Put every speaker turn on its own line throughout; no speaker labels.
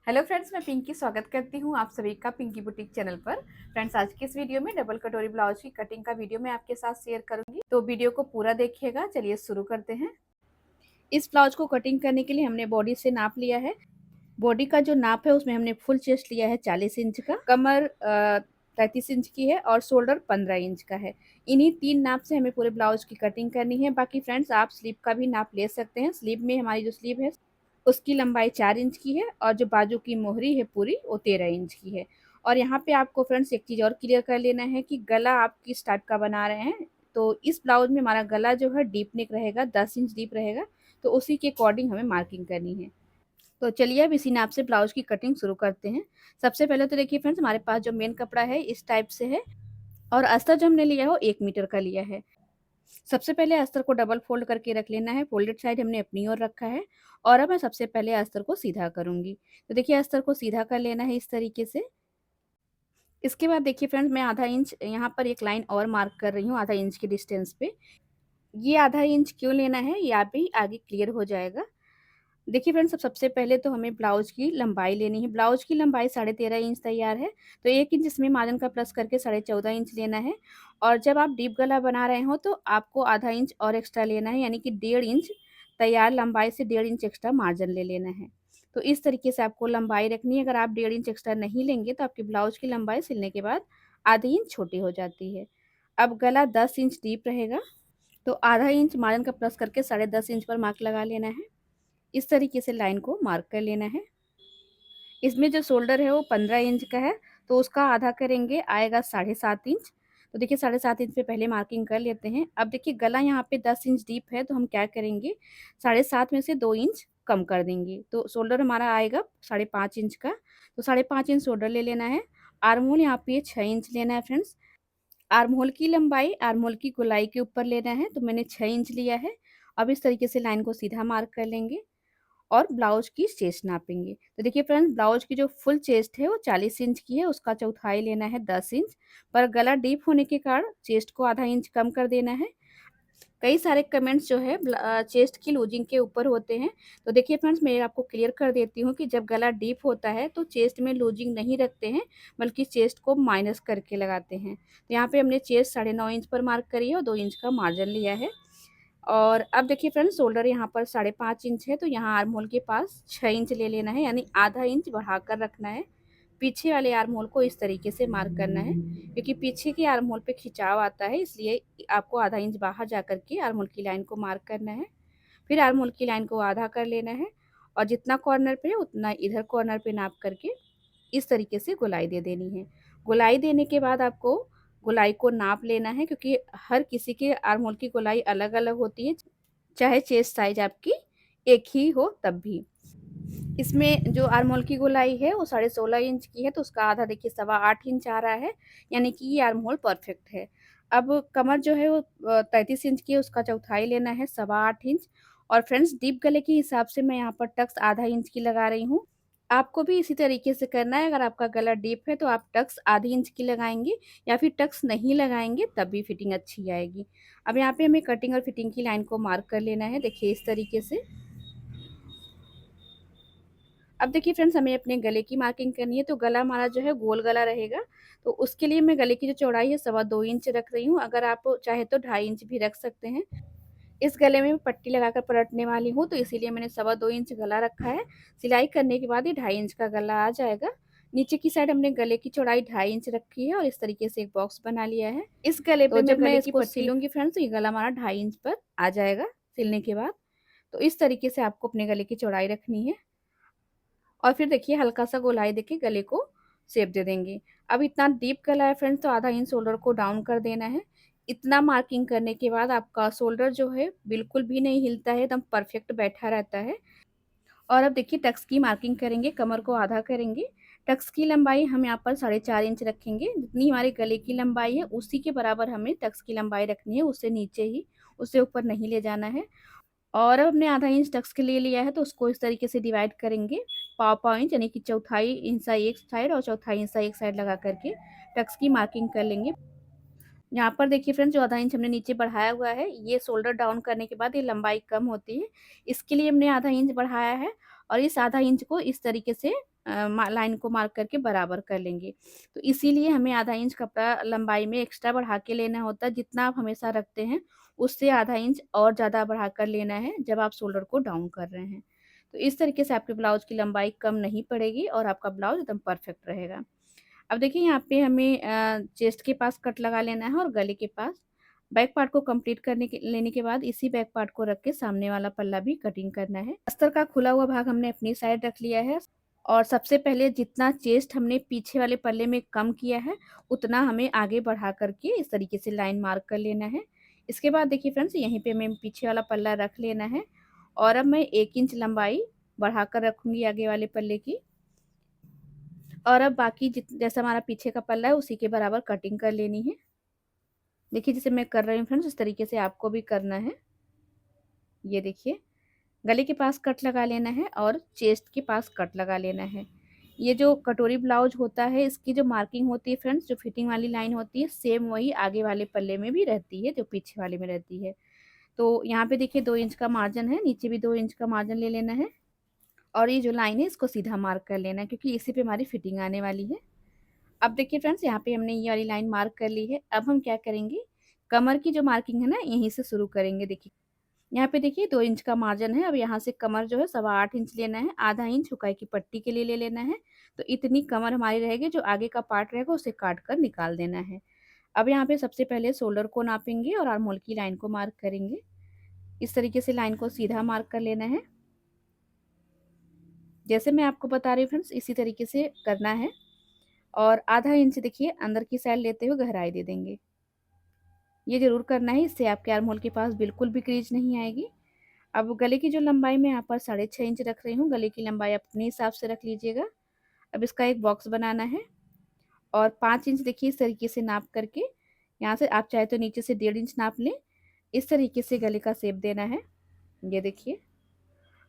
Hello friends, मैं पिंकी स्वागत करती हूँ आप सभी का पिंकी बुटीक चैनल पर। फ्रेंड्स, आज की इस वीडियो में डबल कटोरी ब्लाउज की कटिंग का वीडियो मैं आपके साथ शेयर करूंगी, तो वीडियो को पूरा देखिएगा। चलिए शुरू करते हैं। इस ब्लाउज को कटिंग करने के लिए हमने बॉडी से नाप लिया है। बॉडी का जो नाप है उसमें हमने फुल चेस्ट लिया है 40 इंच का, कमर 33 इंच की है और शोल्डर 15 इंच का है। इन्हीं 3 नाप से हमें पूरे ब्लाउज की कटिंग करनी है। बाकी फ्रेंड्स, आप स्लीव का भी नाप ले सकते हैं। स्लीव में हमारी जो स्लीव है उसकी लंबाई 4 इंच की है और जो बाजू की मोहरी है पूरी वो 13 इंच की है। और यहाँ पे आपको फ्रेंड्स एक चीज़ और क्लियर कर लेना है कि गला आप किस टाइप का बना रहे हैं। तो इस ब्लाउज में हमारा गला जो है डीप नेक रहेगा, 10 इंच डीप रहेगा, तो उसी के अकॉर्डिंग हमें मार्किंग करनी है। तो चलिए अब इसी नाप से ब्लाउज की कटिंग शुरू करते हैं। सबसे पहले तो देखिए फ्रेंड्स, हमारे पास जो मेन कपड़ा है इस टाइप से है और अस्तर जो हमने लिया है वो 1 मीटर का लिया है। सबसे पहले अस्तर को डबल फोल्ड करके रख लेना है। फोल्डेड साइड हमने अपनी ओर रखा है और अब मैं सबसे पहले अस्तर को सीधा करूंगी। तो देखिए अस्तर को सीधा कर लेना है इस तरीके से। इसके बाद देखिए फ्रेंड्स, मैं आधा इंच यहाँ पर एक लाइन और मार्क कर रही हूँ आधा इंच के डिस्टेंस पे। ये आधा इंच क्यों लेना है ये आप भी आगे क्लियर हो जाएगा। देखिए फ्रेंड्स, सबसे पहले तो हमें ब्लाउज की लंबाई लेनी है। ब्लाउज की लंबाई 13.5 इंच तैयार है, तो 1 इंच इसमें मार्जिन का प्लस करके 14.5 इंच लेना है। और जब आप डीप गला बना रहे हो तो आपको आधा इंच और एक्स्ट्रा लेना है, यानी कि 1.5 इंच तैयार लंबाई से 1.5 इंच एक्स्ट्रा मार्जिन ले लेना है। तो इस तरीके से आपको लंबाई रखनी है। अगर आप 1.5 इंच एक्स्ट्रा नहीं लेंगे तो आपकी ब्लाउज की लंबाई सिलने के बाद आधी इंच छोटी हो जाती है। अब गला 10 इंच डीप रहेगा, तो आधा इंच मार्जिन का प्लस करके 10.5 इंच पर मार्क लगा लेना है। इस तरीके से लाइन को मार्क कर लेना है। इसमें जो शोल्डर है वो 15 इंच का है, तो उसका आधा करेंगे आएगा 7.5 इंच। तो देखिए 7.5 इंच पे पहले मार्किंग कर लेते हैं। अब देखिए गला यहाँ पे 10 इंच डीप है, तो हम क्या करेंगे 7.5 में से 2 इंच कम कर देंगे, तो शोल्डर हमारा आएगा 5.5 इंच का। तो 5.5 इंच शोल्डर ले लेना है। आर्म होल यहाँ पे 6 इंच लेना है फ्रेंड्स। आर्म होल की लंबाई आर्म होल की गोलाई के ऊपर लेना है, तो मैंने 6 इंच लिया है। अब इस तरीके से लाइन को सीधा मार्क कर लेंगे और ब्लाउज की चेस्ट नापेंगे। तो देखिए फ्रेंड्स, ब्लाउज की जो फुल चेस्ट है वो 40 इंच की है, उसका चौथाई लेना है 10 इंच। पर गला डीप होने के कारण चेस्ट को आधा इंच कम कर देना है। कई सारे कमेंट्स जो है चेस्ट की लूजिंग के ऊपर होते हैं। तो देखिए फ्रेंड्स, मैं आपको क्लियर कर देती हूँ कि जब गला डीप होता है तो चेस्ट में लूजिंग नहीं रखते हैं, बल्कि चेस्ट को माइनस करके लगाते हैं। तो यहाँ पे हमने चेस्ट 9.5 इंच पर मार्क करी है और 2 इंच का मार्जिन लिया है। और अब देखिए फ्रेंड्स, शोल्डर यहाँ पर 5.5 इंच है, तो यहाँ आर्म होल के पास 6 इंच ले लेना है, यानी आधा इंच बढ़ाकर रखना है। पीछे वाले आर्म होल को इस तरीके से मार्क करना है, क्योंकि पीछे के आर्म होल पे खिंचाव आता है, इसलिए आपको आधा इंच बाहर जा करके आर्म होल की लाइन को मार्क करना है। फिर आर्म होल की लाइन को आधा कर लेना है और जितना कॉर्नर पे उतना इधर कॉर्नर पे नाप करके इस तरीके से गोलाई दे देनी है। गोलाई देने के बाद आपको गोलाई को नाप लेना है, क्योंकि हर किसी के आर्म होल की गोलाई अलग अलग होती है, चाहे चेस्ट साइज आपकी एक ही हो तब भी। इसमें जो आर्म होल की गोलाई है वो 16.5 इंच की है, तो उसका आधा देखिए 8.25 इंच आ रहा है, यानी कि ये आर्म होल परफेक्ट है। अब कमर जो है वो 33 इंच की है, उसका चौथाई लेना है 8.25 इंच। और फ्रेंड्स, डीप गले के हिसाब से मैं यहाँ पर टक्स आधा इंच की लगा रही हूँ। आपको भी इसी तरीके से करना है। अगर आपका गला डीप है तो आप टक्स आधी इंच की लगाएंगे, या फिर टक्स नहीं लगाएंगे तब भी फिटिंग अच्छी आएगी। अब यहाँ पे हमें कटिंग और फिटिंग की लाइन को मार्क कर लेना है, देखिए इस तरीके से। अब देखिए फ्रेंड्स, हमें अपने गले की मार्किंग करनी है। तो गला हमारा जो है गोल गला रहेगा, तो उसके लिए मैं गले की जो चौड़ाई है 2.25 इंच रख रही हूँ। अगर आप चाहे तो 2.5 इंच भी रख सकते हैं। इस गले में मैं पट्टी लगाकर पलटने वाली हूँ, तो इसीलिए मैंने 2.25 इंच गला रखा है। सिलाई करने के बाद ये 2.5 इंच का गला आ जाएगा। नीचे की साइड हमने गले की चौड़ाई 2.5 इंच रखी है और इस तरीके से एक बॉक्स बना लिया है। इस गले पे मैं गले की पट्टी सिलूंगी फ्रेंड्स, तो ये गला हमारा 2.5 इंच पर आ जाएगा सिलने के बाद। तो इस तरीके से आपको अपने गले की चौड़ाई रखनी है और फिर देखिए हल्का सा गोलाई देके गले को शेप दे देंगे। अब इतना डीप गला है फ्रेंड्स, तो आधा इंच शोल्डर को डाउन कर देना है। इतना मार्किंग करने के बाद आपका शोल्डर जो है बिल्कुल भी नहीं हिलता है, एकदम परफेक्ट बैठा रहता है। और अब देखिए टक्स की मार्किंग करेंगे, कमर को आधा करेंगे। टक्स की लंबाई हम यहाँ पर 4.5 इंच रखेंगे। जितनी हमारे गले की लंबाई है उसी के बराबर हमें टक्स की लंबाई रखनी है, उससे नीचे ही, उससे ऊपर नहीं ले जाना है। और अब हमने आधा इंच टक्स के लिए लिया है, तो उसको इस तरीके से डिवाइड करेंगे पाव पाव इंच, यानी कि चौथाई इंचा एक साइड और चौथाई इंचा एक साइड लगा करके टक्स की मार्किंग कर लेंगे। यहाँ पर देखिए फ्रेंड्स, जो आधा इंच हमने नीचे बढ़ाया हुआ है, ये शोल्डर डाउन करने के बाद ये लंबाई कम होती है, इसके लिए हमने आधा इंच बढ़ाया है। और इस आधा इंच को इस तरीके से लाइन को मार्क करके बराबर कर लेंगे। तो इसीलिए हमें आधा इंच कपड़ा लंबाई में एक्स्ट्रा बढ़ा के लेना होता है। जितना आप हमेशा रखते हैं उससे आधा इंच और ज़्यादा बढ़ा कर लेना है जब आप शोल्डर को डाउन कर रहे हैं। तो इस तरीके से आपके ब्लाउज की लंबाई कम नहीं पड़ेगी और आपका ब्लाउज एकदम परफेक्ट रहेगा। अब देखिए यहाँ पे हमें चेस्ट के पास कट लगा लेना है और गले के पास। बैक पार्ट को कंप्लीट करने के लेने के बाद इसी बैक पार्ट को रख के सामने वाला पल्ला भी कटिंग करना है। अस्तर का खुला हुआ भाग हमने अपनी साइड रख लिया है और सबसे पहले जितना चेस्ट हमने पीछे वाले पल्ले में कम किया है उतना हमें आगे बढ़ा करके इस तरीके से लाइन मार्क कर लेना है। इसके बाद देखिए फ्रेंड्स यहीं पे हमें पीछे वाला पल्ला रख लेना है और अब मैं 1 इंच लंबाई बढ़ाकर रखूंगी आगे वाले पल्ले की। और अब बाकी जैसा हमारा पीछे का पल्ला है उसी के बराबर कटिंग कर लेनी है। देखिए जैसे मैं कर रही हूँ फ्रेंड्स, इस तरीके से आपको भी करना है। ये देखिए गले के पास कट लगा लेना है और चेस्ट के पास कट लगा लेना है। ये जो कटोरी ब्लाउज होता है इसकी जो मार्किंग होती है फ्रेंड्स, जो फिटिंग वाली लाइन होती है सेम वही आगे वाले पल्ले में भी रहती है जो पीछे वाले में रहती है। तो यहाँ पे देखिए 2 इंच का मार्जिन है, नीचे भी 2 इंच का मार्जिन ले लेना है और ये जो लाइन है इसको सीधा मार्क कर लेना है क्योंकि इसी पे हमारी फिटिंग आने वाली है। अब देखिए फ्रेंड्स यहाँ पे हमने ये वाली लाइन मार्क कर ली है। अब हम क्या करेंगे, कमर की जो मार्किंग है ना यहीं से शुरू करेंगे। देखिए यहाँ पे देखिए 2 इंच का मार्जिन है। अब यहाँ से कमर जो है 8.25 इंच लेना है, आधा इंच हुकाई की पट्टी के लिए ले लेना है। तो इतनी कमर हमारी रहेगी, जो आगे का पार्ट रहेगा उसे काट कर निकाल देना है। अब यहाँ पे सबसे पहले शोल्डर को नापेंगे और आर्म होल की लाइन को मार्क करेंगे। इस तरीके से लाइन को सीधा मार्क कर लेना है। जैसे मैं आपको बता रही हूँ फ्रेंड्स इसी तरीके से करना है और आधा इंच देखिए अंदर की साइड लेते हुए गहराई दे देंगे। ये जरूर करना है, इससे आपके आर्म होल के पास बिल्कुल भी क्रीज नहीं आएगी। अब गले की जो लंबाई मैं यहाँ पर 6.5 इंच रख रही हूँ, गले की लंबाई अपने हिसाब से रख लीजिएगा। अब इसका एक बॉक्स बनाना है और 5 इंच देखिए इस तरीके से नाप करके, यहाँ से आप चाहे तो नीचे से 1.5 इंच नाप लें। इस तरीके से गले का शेप देना है। ये देखिए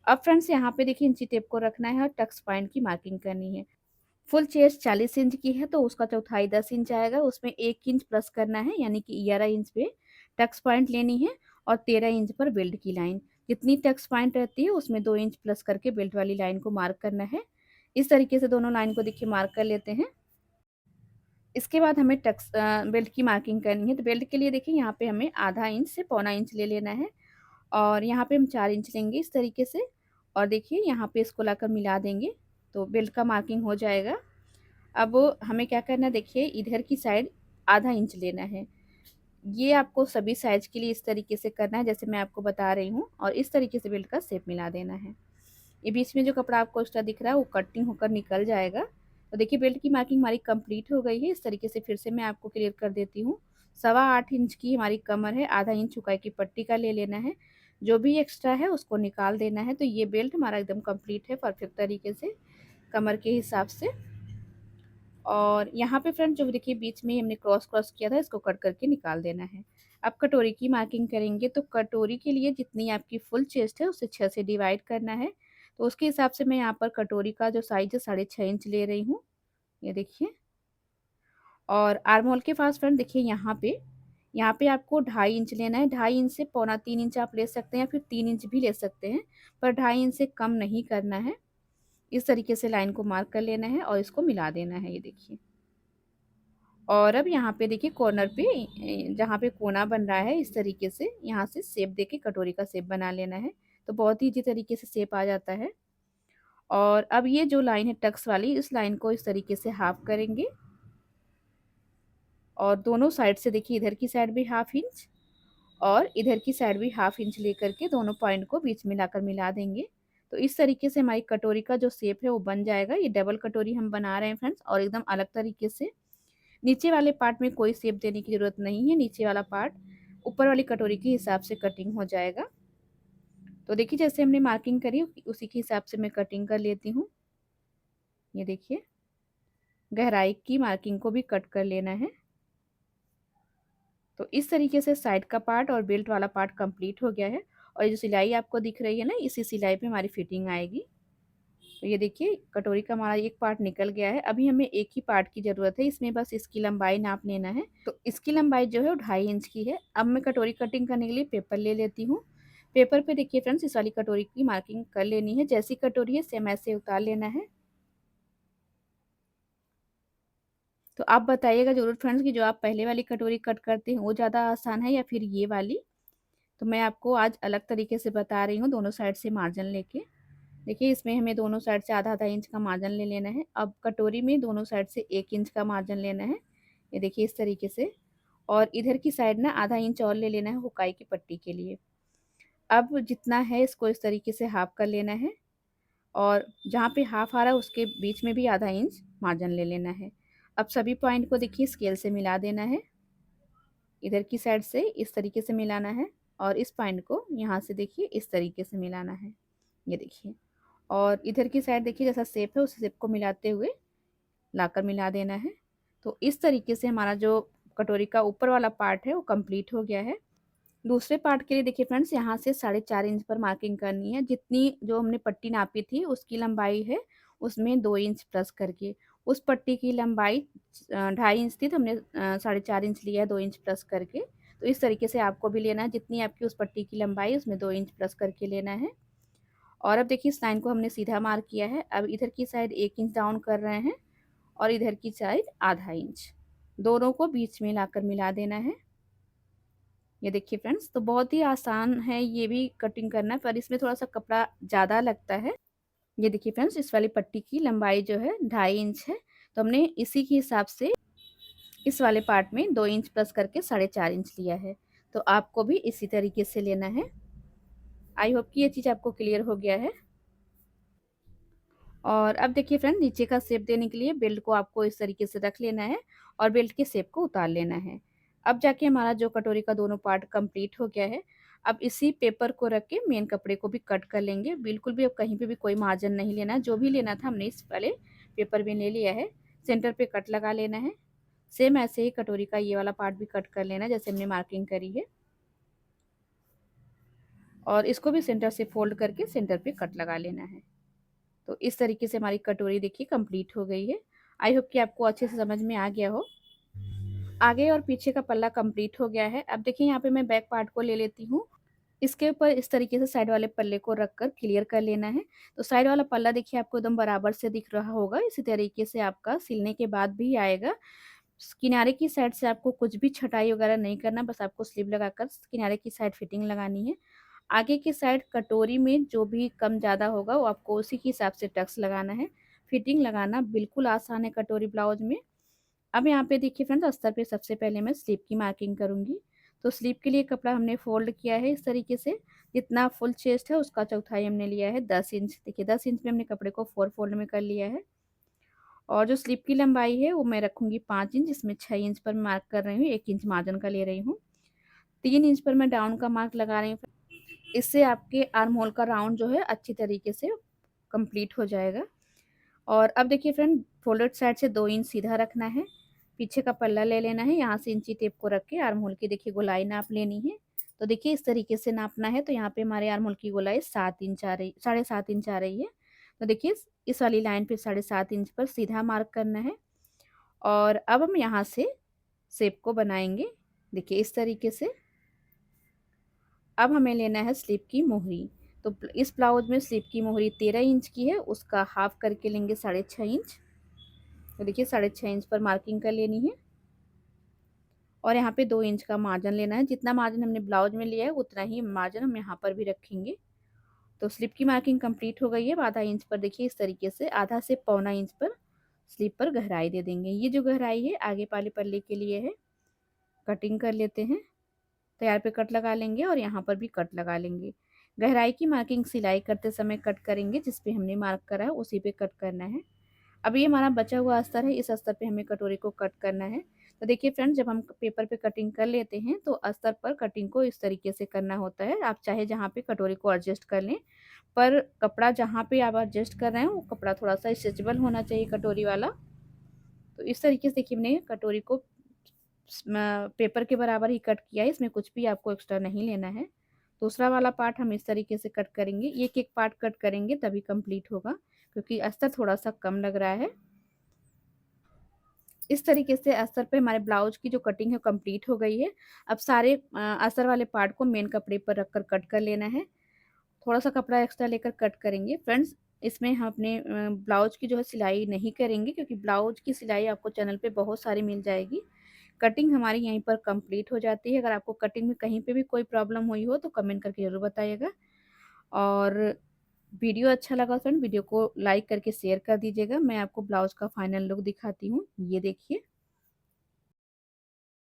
अब फ्रेंड्स यहाँ पे देखिए इंची टेप को रखना है और टक्स पॉइंट की मार्किंग करनी है। फुल चेस्ट 40 इंच की है तो उसका चौथाई 10 इंच आएगा, उसमें 1 इंच प्लस करना है यानी कि 11 इंच पे टक्स पॉइंट लेनी है और 13 इंच पर बेल्ट की लाइन। जितनी टक्स पॉइंट रहती है उसमें 2 इंच प्लस करके बेल्ट वाली लाइन को मार्क करना है। इस तरीके से दोनों लाइन को देखिए मार्क कर लेते हैं। इसके बाद हमें बेल्ट की मार्किंग करनी है। तो बेल्ट के लिए देखिए यहाँ पे हमें आधा इंच से पौना इंच ले लेना है और यहाँ पे हम 4 इंच लेंगे इस तरीके से और देखिए यहाँ पे इसको लाकर मिला देंगे तो बेल्ट का मार्किंग हो जाएगा। अब हमें क्या करना है, देखिए इधर की साइड आधा इंच लेना है। ये आपको सभी साइज के लिए इस तरीके से करना है जैसे मैं आपको बता रही हूँ और इस तरीके से बेल्ट का शेप मिला देना है। ये बीच में जो कपड़ा आपको एक्स्ट्रा दिख रहा है वो कटिंग होकर निकल जाएगा। तो देखिए बेल्ट की मार्किंग हमारी कंप्लीट हो गई है। इस तरीके से फिर से मैं आपको क्लियर कर देती हूँ। 8.25 इंच की हमारी कमर है, आधा इंच चुकाई की पट्टी का ले लेना है, जो भी एक्स्ट्रा है उसको निकाल देना है। तो ये बेल्ट हमारा एकदम कंप्लीट है परफेक्ट तरीके से कमर के हिसाब से। और यहाँ पे फ्रेंड जो देखिए बीच में हमने क्रॉस क्रॉस किया था इसको कट करके निकाल देना है। अब कटोरी की मार्किंग करेंगे तो कटोरी के लिए जितनी आपकी फुल चेस्ट है उसे 6 से डिवाइड करना है। तो उसके हिसाब से मैं यहाँ पर कटोरी का जो साइज है 6.5 इंच ले रही हूँ। ये देखिए और आर्म होल के पास फ्रेंड देखिए यहाँ पे आपको 2.5 इंच लेना है। 2.5 इंच से 2.25 इंच आप ले सकते हैं या फिर 3 इंच भी ले सकते हैं, पर 2.5 इंच से कम नहीं करना है। इस तरीके से लाइन को मार्क कर लेना है और इसको मिला देना है। ये देखिए और अब यहाँ पे देखिए कॉर्नर पे जहाँ पे कोना बन रहा है इस तरीके से यहाँ से शेप देके कटोरी का शेप बना लेना है। तो बहुत ही इजी तरीके से शेप आ जाता है। और अब ये जो लाइन है टक्स वाली, इस लाइन को इस तरीके से हाफ करेंगे और दोनों साइड से देखिए इधर की साइड भी 1/2 इंच और इधर की साइड भी 1/2 इंच लेकर के दोनों पॉइंट को बीच में लाकर मिला देंगे। तो इस तरीके से हमारी कटोरी का जो शेप है वो बन जाएगा। ये डबल कटोरी हम बना रहे हैं फ्रेंड्स और एकदम अलग तरीके से। नीचे वाले पार्ट में कोई शेप देने की ज़रूरत नहीं है, नीचे वाला पार्ट ऊपर वाली कटोरी के हिसाब से कटिंग हो जाएगा। तो देखिए जैसे हमने मार्किंग करी उसी के हिसाब से मैं कटिंग कर लेती हूँ। ये देखिए गहराई की मार्किंग को भी कट कर लेना है। तो इस तरीके से साइड का पार्ट और बेल्ट वाला पार्ट कंप्लीट हो गया है और ये जो सिलाई आपको दिख रही है ना इसी सिलाई पे हमारी फिटिंग आएगी। तो ये देखिए कटोरी का हमारा एक पार्ट निकल गया है। अभी हमें एक ही पार्ट की ज़रूरत है, इसमें बस इसकी लंबाई नाप लेना है। तो इसकी लंबाई जो है वो 2.5 इंच की है। अब मैं कटोरी कटिंग करने के लिए पेपर ले लेती हूँ। पेपर पे देखिए फ्रेंड्स इस वाली कटोरी की मार्किंग कर लेनी है, जैसी कटोरी है सेम ऐसे उतार लेना है। तो आप बताइएगा जरूर फ्रेंड्स कि जो आप पहले वाली कटोरी कट करते हैं वो ज़्यादा आसान है या फिर ये वाली। तो मैं आपको आज अलग तरीके से बता रही हूँ, दोनों साइड से मार्जिन लेके। देखिए इसमें हमें दोनों साइड से आधा आधा इंच का मार्जिन ले लेना है। अब कटोरी में दोनों साइड से 1 इंच का मार्जिन लेना है, ये देखिए इस तरीके से। और इधर की साइड ना आधा इंच और ले लेना है हुकाई की पट्टी के लिए। अब जितना है इसको इस तरीके से हाफ कर लेना है, और जहाँ पे हाफ आ रहा है उसके बीच में भी आधा इंच मार्जिन ले लेना है। अब सभी पॉइंट को देखिए स्केल से मिला देना है, इधर की साइड से इस तरीके से मिलाना है, और इस पॉइंट को यहाँ से देखिए इस तरीके से मिलाना है, ये देखिए। और इधर की साइड देखिए जैसा शेप है उस शेप को मिलाते हुए लाकर मिला देना है। तो इस तरीके से हमारा जो कटोरी का ऊपर वाला पार्ट है वो कंप्लीट हो गया है। दूसरे पार्ट के लिए देखिए फ्रेंड्स यहाँ से 4.5 इंच पर मार्किंग करनी है। जितनी जो हमने पट्टी नापी थी उसकी लंबाई है उसमें 2 इंच प्लस करके। उस पट्टी की लंबाई 2.5 इंच थी, तो हमने 4.5 इंच लिया है 2 इंच प्लस करके। तो इस तरीके से आपको भी लेना है, जितनी आपकी उस पट्टी की लंबाई उसमें 2 इंच प्लस करके लेना है। और अब देखिए इस लाइन को हमने सीधा मार्क किया है। अब इधर की साइड 1 इंच डाउन कर रहे हैं और इधर की साइड आधा इंच, दोनों को बीच में लाकर मिला देना है। ये देखिए फ्रेंड्स, तो बहुत ही आसान है ये भी कटिंग करना, पर इसमें थोड़ा सा कपड़ा ज़्यादा लगता है। ये देखिए फ्रेंड्स इस वाली पट्टी की लंबाई जो है 2.5 इंच है, तो हमने इसी के हिसाब से इस वाले पार्ट में 2 इंच प्लस करके 4.5 इंच लिया है। तो आपको भी इसी तरीके से लेना है। आई होप कि ये चीज़ आपको क्लियर हो गया है। और अब देखिए फ्रेंड नीचे का शेप देने के लिए बेल्ट को आपको इस तरीके से रख लेना है और बेल्ट के शेप को उतार लेना है। अब जाके हमारा जो कटोरी का दोनों पार्ट कंप्लीट हो गया है। अब इसी पेपर को रख के मेन कपड़े को भी कट कर लेंगे। बिल्कुल भी अब कहीं पे भी कोई मार्जिन नहीं लेना, जो भी लेना था हमने इस वाले पेपर में ले लिया है। सेंटर पे कट लगा लेना है। सेम ऐसे ही कटोरी का ये वाला पार्ट भी कट कर लेना है जैसे हमने मार्किंग करी है, और इसको भी सेंटर से फोल्ड करके सेंटर पे कट लगा लेना है। तो इस तरीके से हमारी कटोरी देखिए कंप्लीट हो गई है। आई होप कि आपको अच्छे से समझ में आ गया हो। आगे और पीछे का पल्ला कंप्लीट हो गया है। अब देखिए यहाँ पे मैं बैक पार्ट को ले लेती हूँ। इसके ऊपर इस तरीके से साइड वाले पल्ले को रखकर क्लियर कर लेना है। तो साइड वाला पल्ला देखिए आपको एकदम बराबर से दिख रहा होगा, इसी तरीके से आपका सिलने के बाद भी आएगा। किनारे की साइड से आपको कुछ भी छटाई वगैरह नहीं करना, बस आपको स्लीव लगाकर किनारे की साइड फिटिंग लगानी है। आगे की साइड कटोरी में जो भी कम ज़्यादा होगा वो आपको उसी के हिसाब से टक्स लगाना है। फिटिंग लगाना बिल्कुल आसान है कटोरी ब्लाउज में। अब यहाँ पे देखिए फ्रेंड्स अस्तर पे सबसे पहले मैं स्लीव की मार्किंग करूँगी। तो स्लीव के लिए कपड़ा हमने फोल्ड किया है इस तरीके से। जितना फुल चेस्ट है उसका चौथाई हमने लिया है 10 इंच। देखिए 10 इंच में हमने कपड़े को 4 फोल्ड में कर लिया है। और जो स्लीव की लंबाई है वो मैं रखूँगी 5 इंच, इसमें 6 इंच पर मार्क कर रही हूँ, 1 इंच मार्जिन का ले रही हूँ। 3 इंच पर मैं डाउन का मार्क लगा रही हूँ। इससे आपके आर्म होल का राउंड जो है अच्छी तरीके से कंप्लीट हो जाएगा। और अब देखिए फ्रेंड फोल्डेड साइड से 2 इंच सीधा रखना है। पीछे का पल्ला ले लेना है, यहाँ से इंची टेप को रख के आर्म होल की देखिए गोलाई नाप लेनी है। तो देखिए इस तरीके से नापना है। तो यहाँ पे हमारे आर्म होल की गोलाई 7 इंच आ रही, 7.5 इंच आ रही है। तो देखिए इस वाली लाइन पे 7.5 इंच पर सीधा मार्क करना है। और अब हम यहाँ से शेप को बनाएंगे देखिए इस तरीके से। अब हमें लेना है स्लीव की मोहरी। तो इस ब्लाउज में स्लीव की मोहरी 13 इंच की है, उसका हाफ करके लेंगे 6.5 इंच। तो देखिए 6.5 इंच पर मार्किंग कर लेनी है। और यहाँ पे 2 इंच का मार्जिन लेना है। जितना मार्जिन हमने ब्लाउज में लिया है उतना ही मार्जिन हम यहाँ पर भी रखेंगे। तो स्लीव की मार्किंग कंप्लीट हो गई है। आधा इंच पर देखिए इस तरीके से आधा से पौना इंच पर स्लीव पर गहराई दे देंगे। ये जो गहराई है आगे वाले पल्ले के लिए है। कटिंग कर लेते हैं। तैयार पे कट लगा लेंगे और यहाँ पर भी कट लगा लेंगे। गहराई की मार्किंग सिलाई करते समय कट करेंगे, जिस पे हमने मार्क करा है उसी पे कट करना है। अब ये हमारा बचा हुआ अस्तर है, इस अस्तर पे हमें कटोरी को कट करना है। तो देखिए फ्रेंड्स जब हम पेपर पे कटिंग कर लेते हैं तो अस्तर पर कटिंग को इस तरीके से करना होता है। आप चाहे जहाँ पे कटोरी को एडजस्ट कर लें, पर कपड़ा जहाँ पे आप एडजस्ट कर रहे हैं वो कपड़ा थोड़ा सा स्ट्रेचेबल होना चाहिए कटोरी वाला। तो इस तरीके से देखिए हमने कटोरी को पेपर के बराबर ही कट किया है, इसमें कुछ भी आपको एक्स्ट्रा नहीं लेना है। दूसरा वाला पार्ट हम इस तरीके से कट करेंगे, एक एक पार्ट कट करेंगे तभी कंप्लीट होगा, क्योंकि अस्तर थोड़ा सा कम लग रहा है। इस तरीके से अस्तर पे हमारे ब्लाउज की जो कटिंग है कंप्लीट हो गई है। अब सारे अस्तर वाले पार्ट को मेन कपड़े पर रखकर कट कर लेना है। थोड़ा सा कपड़ा एक्स्ट्रा लेकर कट करेंगे फ्रेंड्स। इसमें हम अपने ब्लाउज की जो है सिलाई नहीं करेंगे, क्योंकि ब्लाउज की सिलाई आपको चैनल पे बहुत सारी मिल जाएगी। कटिंग हमारी यहीं पर कंप्लीट हो जाती है। अगर आपको कटिंग में कहीं पे भी कोई प्रॉब्लम हुई हो तो कमेंट करके ज़रूर बताइएगा। और वीडियो अच्छा लगा फ्रेंड, वीडियो को लाइक करके शेयर कर दीजिएगा। मैं आपको ब्लाउज का फाइनल लुक दिखाती हूँ, ये देखिए।